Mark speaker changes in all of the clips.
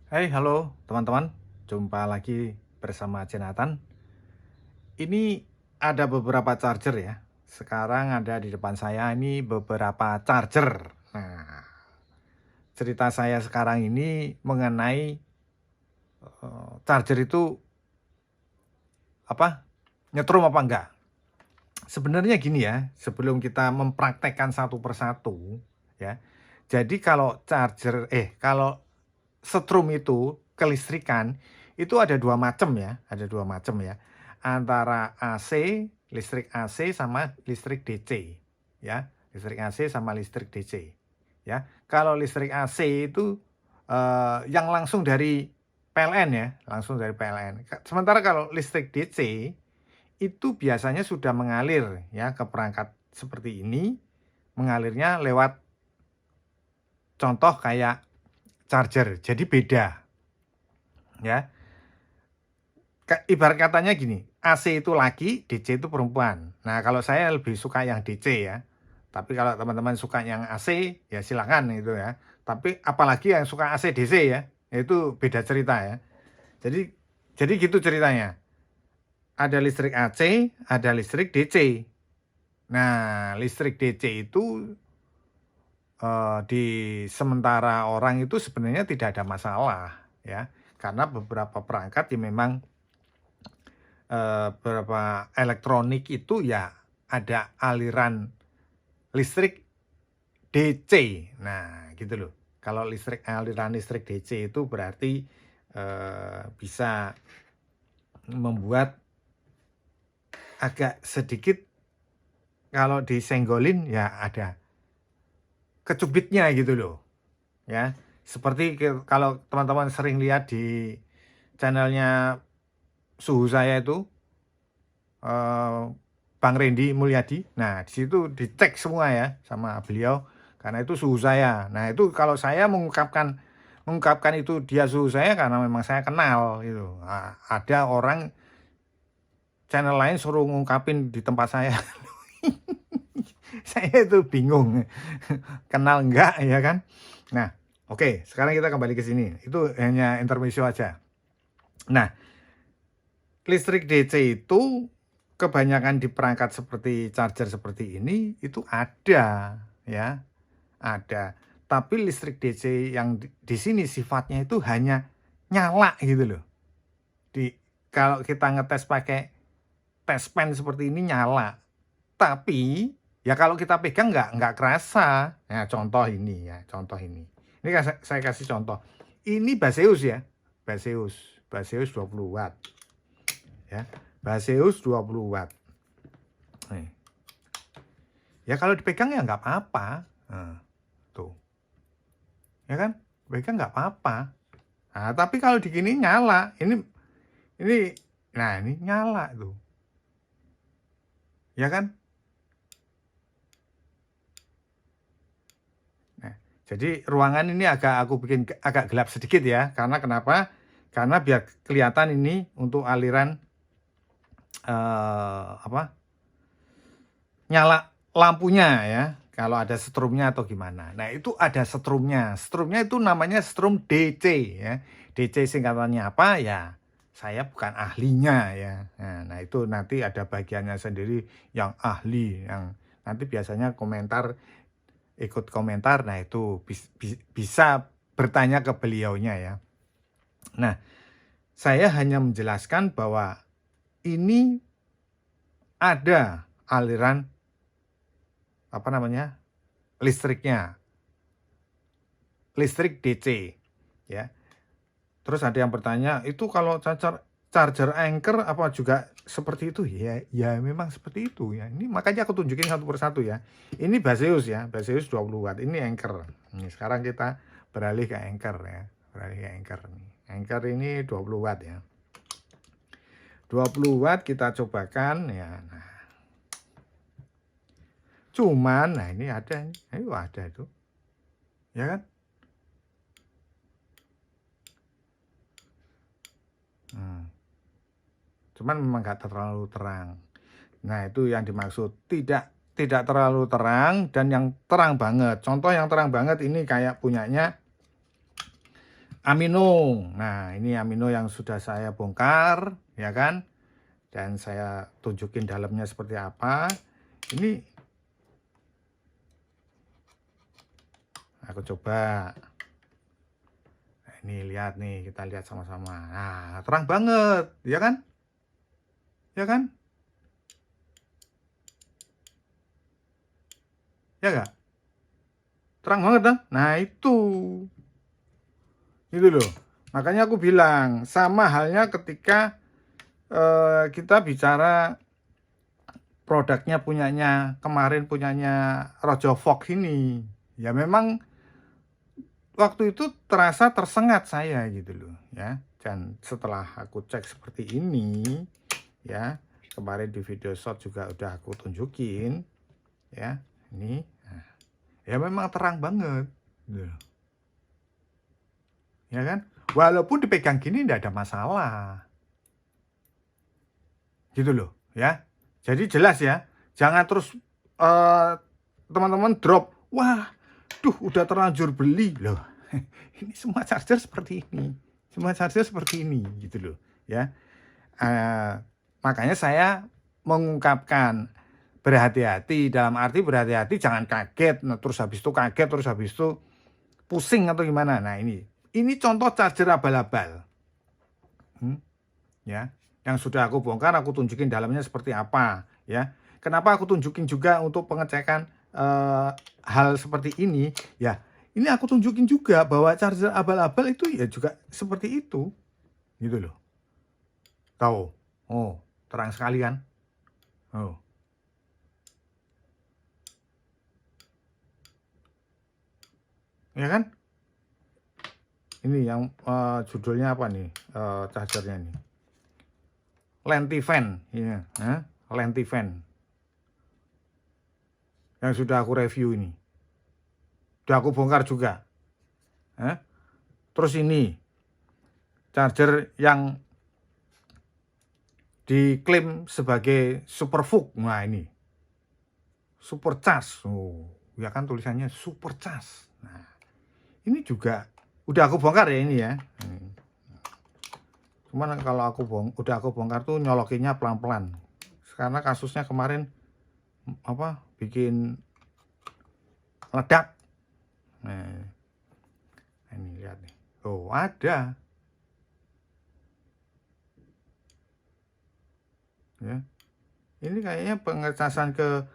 Speaker 1: Hai, halo teman-teman. Jumpa lagi bersama Jonathan. Ini ada beberapa charger ya. Sekarang ada di depan saya ini beberapa charger. Nah, cerita saya sekarang ini mengenai charger itu apa? Nyetrum apa enggak? Sebenarnya gini ya, sebelum kita mempraktekkan satu persatu ya. Jadi kalau setrum itu kelistrikan itu ada dua macam ya, antara AC, listrik AC sama listrik DC ya, listrik AC sama listrik DC ya. Kalau listrik AC itu yang langsung dari PLN ya, langsung dari PLN. Sementara kalau listrik DC itu biasanya sudah mengalir ya ke perangkat seperti ini, mengalirnya lewat contoh kayak charger. Jadi beda ya. Ibarat katanya gini, AC itu laki, DC itu perempuan. Nah, kalau saya lebih suka yang DC ya. Tapi kalau teman-teman suka yang AC, ya silakan itu ya. Tapi apalagi yang suka AC DC ya, itu beda cerita ya. Jadi jadi gitu ceritanya. Ada listrik AC, ada listrik DC. Nah, listrik DC itu di sementara orang itu sebenarnya tidak ada masalah ya. Karena beberapa perangkat yang memang beberapa elektronik itu ya ada aliran listrik DC. Nah, gitu loh. Kalau aliran listrik DC itu berarti bisa membuat agak sedikit kalau disenggolin ya ada kecubitnya gitu loh. Ya, seperti kalau teman-teman sering lihat di channelnya suhu saya itu Bang Randy Mulyadi. Nah, di situ dicek semua ya sama beliau karena itu suhu saya. Nah, itu kalau saya mengungkapkan itu dia suhu saya karena memang saya kenal gitu. Nah, ada orang channel lain suruh ngungkapin di tempat saya. Saya itu bingung. Kenal enggak ya kan? Nah, oke, sekarang kita kembali ke sini. Itu hanya intermezzo aja. Nah, listrik DC itu kebanyakan di perangkat seperti charger seperti ini itu ada ya, ada. Tapi listrik DC yang di sini sifatnya itu hanya nyala gitu loh. Kalau kita ngetes pakai tes pen seperti ini nyala. Tapi ya kalau kita pegang nggak kerasa. Ya contoh ini ya, contoh ini. Ini saya kasih contoh. Ini Baseus ya, Baseus 20 watt ya. Baseus 20 watt. Nih. Ya kalau dipegang ya nggak apa-apa. Nah, tuh. Ya kan? Dipegang nggak apa-apa. Nah, tapi kalau di gini nyala. Nah ini nyala tuh. Ya kan? Nah, jadi ruangan ini aku bikin agak gelap sedikit ya. Karena kenapa? Karena biar kelihatan ini untuk aliran nyala lampunya ya, kalau ada setrumnya atau gimana. Nah, itu ada setrumnya. Setrumnya itu namanya setrum DC ya. DC singkatannya apa ya? Saya bukan ahlinya ya. Nah, itu nanti ada bagiannya sendiri yang ahli, yang nanti biasanya ikut komentar. Nah, itu bisa bertanya ke beliaunya ya. Nah, saya hanya menjelaskan bahwa ini ada aliran listriknya, listrik DC ya. Terus ada yang bertanya, itu kalau charger Anker apa juga seperti itu ya? Ya memang seperti itu ya. Ini makanya aku tunjukin satu persatu ya. Ini Baseus ya, Baseus 20 watt. Ini Anker. Ini sekarang kita beralih ke Anker ya. Beralih ke Anker nih. Anker ini 20 watt ya. 20 watt kita cobakan ya. Nah, cuman nah ini ada itu. Ya kan? Cuman memang nggak terlalu terang. Nah, itu yang dimaksud tidak terlalu terang dan yang terang banget. Contoh yang terang banget ini kayak punyanya amino. Nah, ini amino yang sudah saya bongkar, ya kan? Dan saya tunjukin dalamnya seperti apa. Ini aku coba. Nah, ini lihat nih, kita lihat sama-sama. Nah, terang banget, ya kan? Ya kan? Ya enggak? Terang banget kan? Nah, itu. Itu loh. Makanya aku bilang, sama halnya ketika kita bicara produknya kemarin punyanya Rojo Fox ini. Ya memang waktu itu terasa tersengat saya gitu loh ya. Dan setelah aku cek seperti ini ya, kemarin di video shot juga udah aku tunjukin ya. Ini nah, ya memang terang banget gitu. Ya kan? Walaupun dipegang gini tidak ada masalah. Gitu loh ya. Jadi jelas ya, jangan terus teman-teman drop, wah, duh udah terlanjur beli loh. Ini semua charger seperti ini, semua charger seperti ini gitu loh ya. Makanya saya mengungkapkan berhati-hati, dalam arti berhati-hati jangan kaget, nah, terus habis itu kaget, terus habis itu pusing atau gimana. Nah ini contoh charger abal-abal ya, yang sudah aku bongkar, aku tunjukin dalamnya seperti apa ya. Kenapa aku tunjukin juga untuk pengecekan hal seperti ini ya, ini aku tunjukin juga bahwa charger abal-abal itu ya juga seperti itu gitu loh. Tahu? Oh, terang sekali kan? Oh. Ya kan? Ini yang judulnya apa nih? Chargernya nih. Lentiven ya, Lentiven. Yang sudah aku review ini. Sudah aku bongkar juga. Terus ini charger yang diklaim sebagai superfook. Nah ini supercharge. Oh, ya kan tulisannya supercharge. Nah, ini juga udah aku bongkar ya ini ya. Cuman kalau udah aku bongkar tuh nyolokinnya pelan-pelan. Karena kasusnya kemarin bikin ledak. Nah, ini lihat nih. Oh, ada. Ya. Ini kayaknya pengecasan ke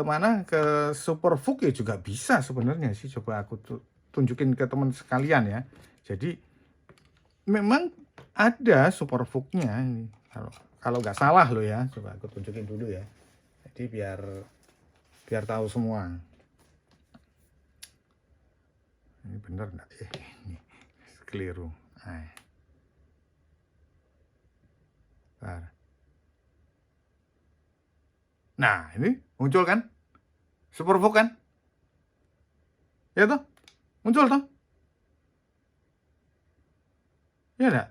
Speaker 1: mana, ke superfook ya juga bisa sebenarnya sih. Coba aku tunjukin ke teman sekalian ya. Jadi memang ada superfooknya ini. Kalau nggak salah lo ya, coba aku tunjukin dulu ya. Jadi biar tahu semua. Ini bener nggak? Ini keliru. Nah, ini muncul kan? Superfook kan? Ya toh? Muncul toh? Ya enggak?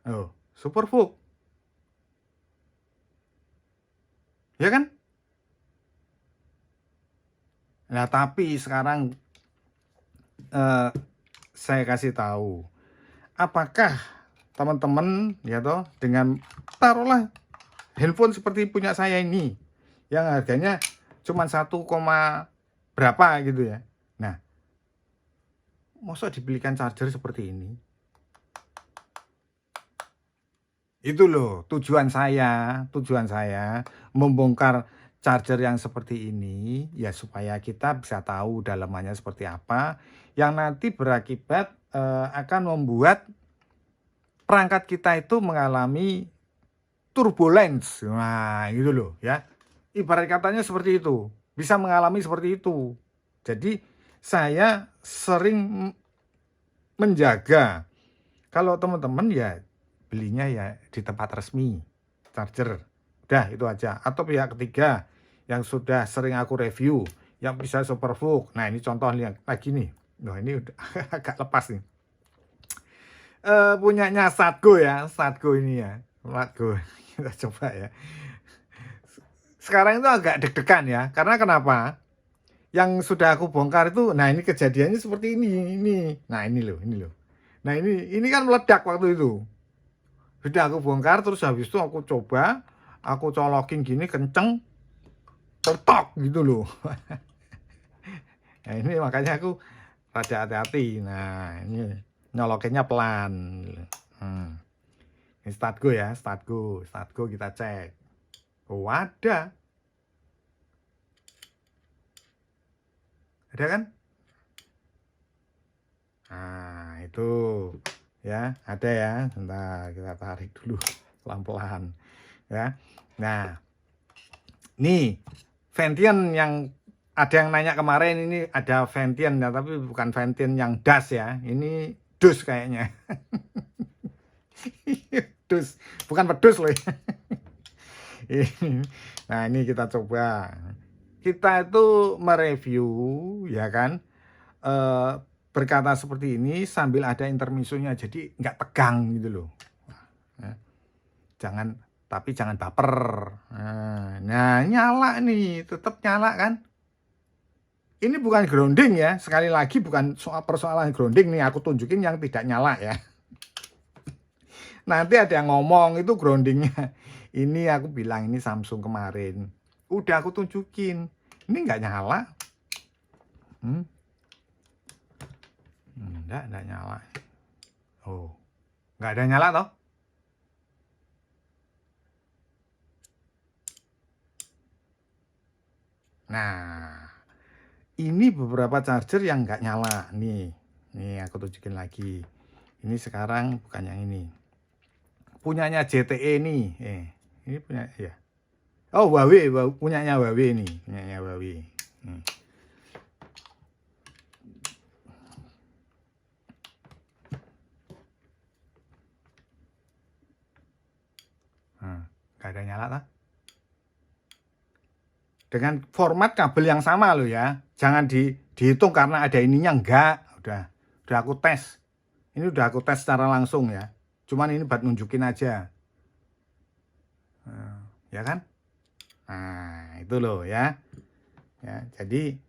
Speaker 1: Oh, superfook. Ya kan? Nah, tapi sekarang saya kasih tahu. Apakah teman-teman ya toh dengan taruhlah handphone seperti punya saya ini yang harganya cuma 1, berapa gitu ya. Nah, masa dibelikan charger seperti ini? Itu loh tujuan saya membongkar charger yang seperti ini ya supaya kita bisa tahu dalamannya seperti apa yang nanti berakibat akan membuat perangkat kita itu mengalami turbulence. Nah, gitu loh ya. Ibarat katanya seperti itu, bisa mengalami seperti itu. Jadi saya sering menjaga kalau teman-teman ya belinya ya di tempat resmi charger. Udah itu aja. Atau pihak ketiga yang sudah sering aku review yang bisa superfook. Nah, ini contohnya lagi nih. Nah, ini udah agak lepas nih. Punyanya Satgo ya, Satgo ini ya. Satgo. Kita coba ya. Sekarang itu agak deg-degan ya. Karena kenapa? yang sudah aku bongkar itu, nah ini kejadiannya seperti ini. Nah ini loh. Nah ini kan meledak waktu itu. Sudah aku bongkar, terus habis itu aku coba, aku colokin gini kenceng, tertok gitu loh. Nah ini makanya aku rada hati-hati. Nah ini nyolokinnya pelan. Ini start go ya, start go kita cek. Oh ada kan? Nah itu ya, ada ya. Sebentar kita tarik dulu pelan-pelan ya. Nah nih Ventian yang ada yang nanya kemarin, ini ada Ventian ya, tapi bukan Ventian yang das ya, ini dus kayaknya. Dus, bukan pedus loh. Nah ini kita coba, kita itu mereview ya kan, berkata seperti ini sambil ada intermezzonya, jadi nggak tegang gitu loh. Tapi jangan baper. Nah nyala nih, tetap nyala kan. Ini bukan grounding ya, sekali lagi bukan soal persoalan grounding nih, aku tunjukin yang tidak nyala ya. Nanti ada yang ngomong itu groundingnya. Ini aku bilang ini Samsung kemarin. Udah aku tunjukin. Ini nggak nyala. Nggak nyala. Oh, nggak ada nyala toh? Nah, ini beberapa charger yang nggak nyala. Nih aku tunjukin lagi. Ini sekarang bukan yang ini. Punyanya JTE nih. Ini punya ya. Oh, Huawei, punyanya Huawei nih, punyanya Huawei. Nggak ada nyala tak? Dengan format kabel yang sama loh ya. Jangan dihitung karena ada ininya, enggak. Udah aku tes. Ini udah aku tes secara langsung ya. Cuman ini buat nunjukin aja. Ya kan? Nah, itu loh ya. Jadi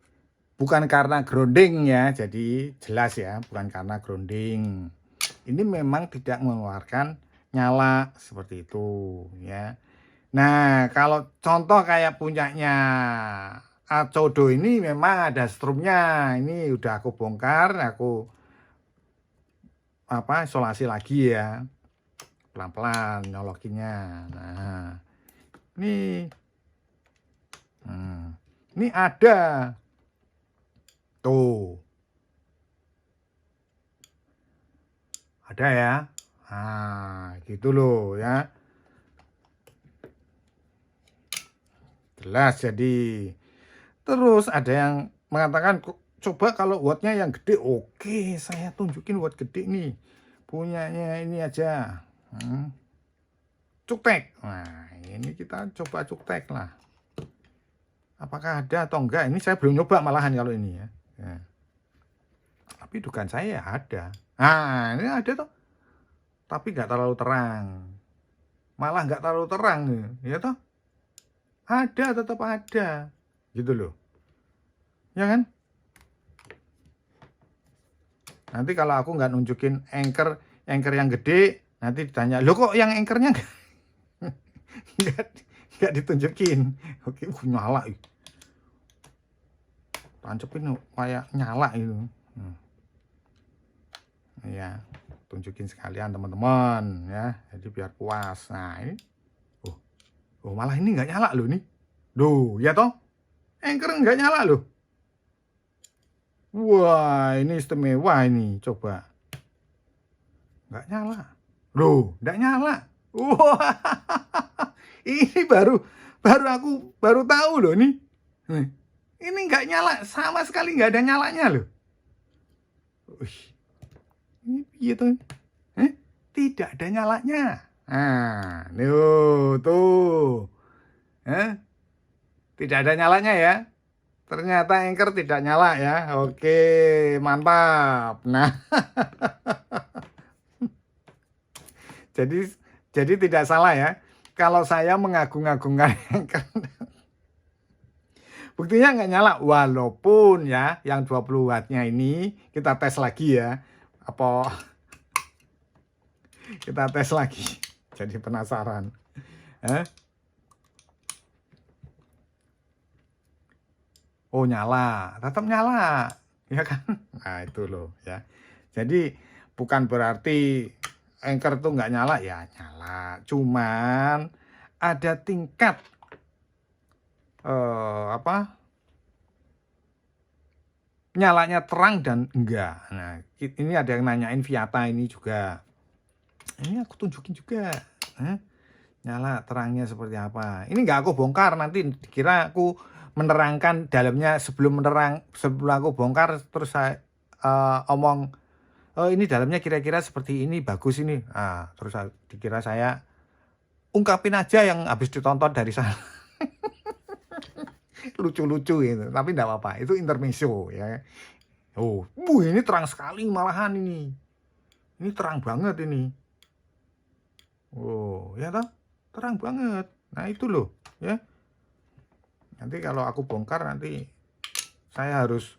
Speaker 1: bukan karena grounding ya. Jadi jelas ya, bukan karena grounding. Ini memang tidak mengeluarkan nyala seperti itu ya. Nah, kalau contoh kayak punyanya Acodo ini memang ada strumnya. Ini udah aku bongkar, aku isolasi lagi ya. Pelan-pelan nyolokinnya. Nah, ini ada. Tuh. Ada ya. Nah, gitu loh ya. Jelas jadi. Terus ada yang mengatakan, coba kalau wattnya yang gede. Oke, saya tunjukin watt gede nih. Punyanya ini aja. Cuktek. Nah, ini kita coba cuktek lah. Apakah ada atau enggak? Ini saya belum nyoba malahan kalau ini ya. Tapi dugaan saya ya ada. Nah, ini ada toh. Tapi nggak terlalu terang. Malah nggak terlalu terang ya toh. Ada, tetap ada. Gitu loh. Ya kan? Nanti kalau aku nggak nunjukin anchor yang gede, nanti ditanya, loh kok yang anchornya nggak ditunjukin. Oke, nyala. Tancepin kayak nyala itu. Ya, tunjukin sekalian teman-teman ya. Jadi biar puas. Nah, ini. Oh, malah ini nggak nyala loh nih. Duh, ya toh? Anchor nggak nyala loh. Wah, ini istimewa ini. Coba. Nggak nyala. Loh, nggak nyala. Wah, ini baru aku tahu loh nih. Ini nggak nyala, sama sekali nggak ada nyalanya loh. Ini gitu. Tidak ada nyalanya. Nah, tuh. Tidak ada nyalanya ya. Ternyata anchor tidak nyala ya. Oke, mantap. Nah, jadi tidak salah ya. Kalau saya mengagung-agungkan anchor, Buktinya nggak nyala, walaupun ya yang 20 wattnya ini kita tes lagi ya. Apa kita tes lagi. Jadi penasaran. Oh nyala, tetap nyala, ya kan? Nah itu loh ya. Jadi bukan berarti Anchor tuh nggak nyala, ya nyala. Cuman ada tingkat nyalanya terang dan enggak. Nah ini ada yang nanyain Viata ini juga. Ini aku tunjukin juga. Nyala terangnya seperti apa. Ini nggak aku bongkar, nanti dikira aku menerangkan dalamnya sebelum aku bongkar terus saya omong, oh ini dalamnya kira-kira seperti ini, bagus ini. Nah, terus dikira saya ungkapin aja yang habis ditonton dari sana. Lucu-lucu gitu, tapi enggak apa-apa, itu intermezzo ya. Oh, ini terang sekali malahan ini. Ini terang banget ini. Oh, ya toh? Terang banget. Nah, itu loh, ya. Nanti kalau aku bongkar nanti saya harus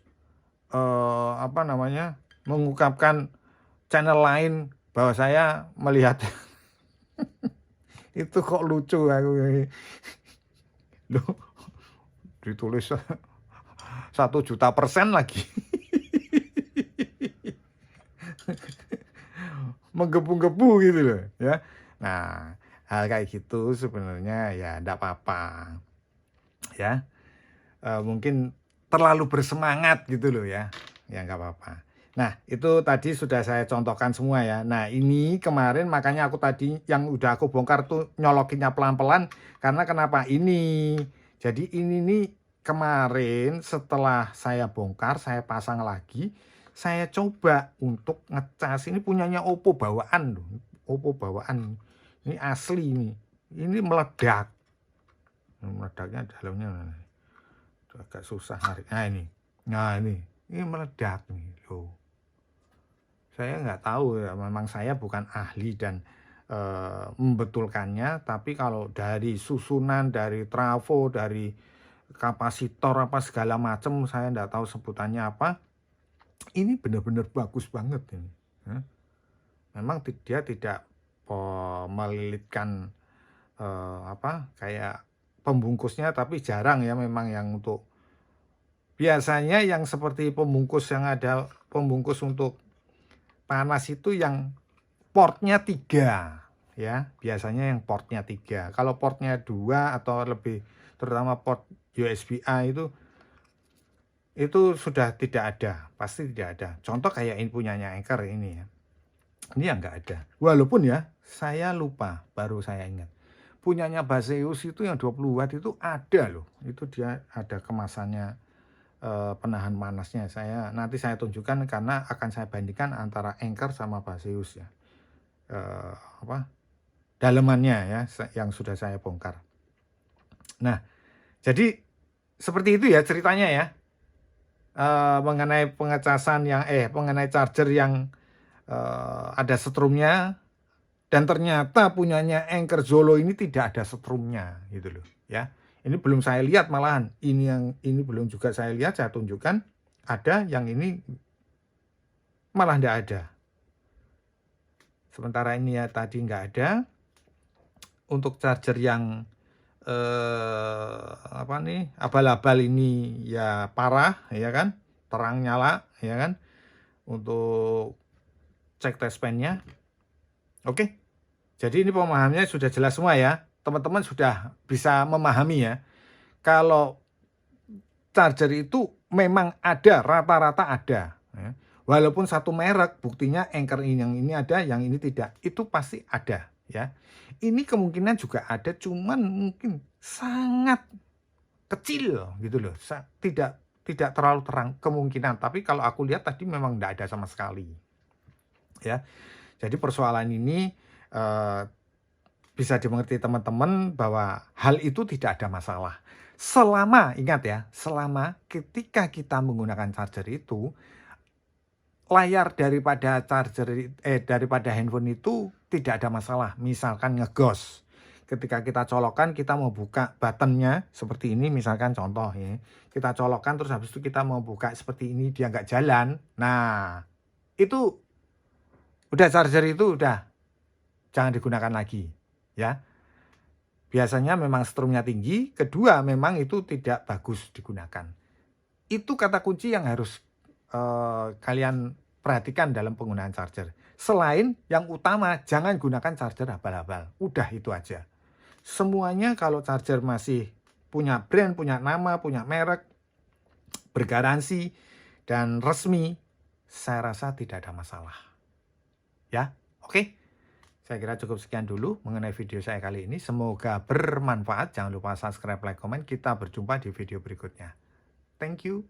Speaker 1: mengungkapkan channel lain bahwa saya melihat itu kok lucu aku. Loh, ditulis 1.000.000% lagi. Menggebu-gebu gitu loh ya. Nah, hal kayak gitu sebenarnya ya enggak apa-apa. Ya. Mungkin terlalu bersemangat gitu loh ya. Ya enggak apa-apa. Nah, itu tadi sudah saya contohkan semua ya. Nah, ini kemarin makanya aku tadi yang udah aku bongkar tuh nyolokinnya pelan-pelan karena kenapa? Ini. Jadi ini nih kemarin setelah saya bongkar, saya pasang lagi, saya coba untuk ngecas. Ini punyanya Oppo bawaan loh. Oppo bawaan. Ini asli nih. Ini meledak. Meledaknya dalamnya agak susah narik. Nah ini meledak nih loh. Saya nggak tahu ya, memang saya bukan ahli dan membetulkannya, tapi kalau dari susunan, dari trafo, dari kapasitor apa segala macam, saya nggak tahu sebutannya apa. Ini benar-benar bagus banget ini. Memang dia tidak melilitkan kayak pembungkusnya, tapi jarang ya memang yang untuk biasanya yang seperti pembungkus yang ada pembungkus untuk panas itu yang portnya 3 ya, biasanya yang portnya 3. Kalau portnya 2 atau lebih, terutama port USB-A itu sudah tidak ada, pasti tidak ada. Contoh kayak ini punyanya Anchor ini ya. Ini yang enggak ada. Walaupun ya, saya lupa, baru saya ingat. Punyanya Baseus itu yang 20 watt itu ada loh. Itu dia ada kemasannya penahan panasnya. Nanti saya tunjukkan karena akan saya bandingkan antara Anchor sama Baseus ya. Dalemannya ya yang sudah saya bongkar. Nah, jadi seperti itu ya ceritanya ya. Mengenai pengecasan mengenai charger yang ada setrumnya, dan ternyata punyanya Anchor Zolo ini tidak ada setrumnya gitu loh ya. Ini belum saya lihat malahan. Ini belum juga saya lihat, saya tunjukkan. Ada yang ini malah enggak ada. Sementara ini ya tadi enggak ada. Untuk charger yang abal-abal ini ya parah ya kan, terang nyala ya kan, untuk cek test pen-nya. Oke, jadi ini pemahamannya sudah jelas semua ya, teman-teman sudah bisa memahami ya, kalau charger itu memang ada, rata-rata ada ya. Walaupun satu merek, buktinya Anchor yang ini ada, yang ini tidak, itu pasti ada ya. Ini kemungkinan juga ada, cuman mungkin sangat kecil gitu loh, tidak terlalu terang kemungkinan. Tapi kalau aku lihat tadi memang tidak ada sama sekali ya. Jadi persoalan ini bisa dimengerti teman-teman bahwa hal itu tidak ada masalah. Selama, ingat ya, selama ketika kita menggunakan charger itu, layar daripada handphone itu tidak ada masalah. Misalkan ngegos, ketika kita colokkan, kita mau buka buttonnya seperti ini, misalkan contoh ya, kita colokkan terus habis itu kita mau buka seperti ini, dia nggak jalan. Nah, itu udah charger itu udah jangan digunakan lagi ya. Biasanya memang strumnya tinggi, kedua memang itu tidak bagus digunakan. Itu kata kunci yang harus kalian perhatikan dalam penggunaan charger. Selain yang utama, jangan gunakan charger abal-abal. Udah itu aja. Semuanya kalau charger masih punya brand, punya nama, punya merek, bergaransi, dan resmi, saya rasa tidak ada masalah. Ya, oke. Saya kira cukup sekian dulu mengenai video saya kali ini. Semoga bermanfaat. Jangan lupa subscribe, like, komen. Kita berjumpa di video berikutnya. Thank you.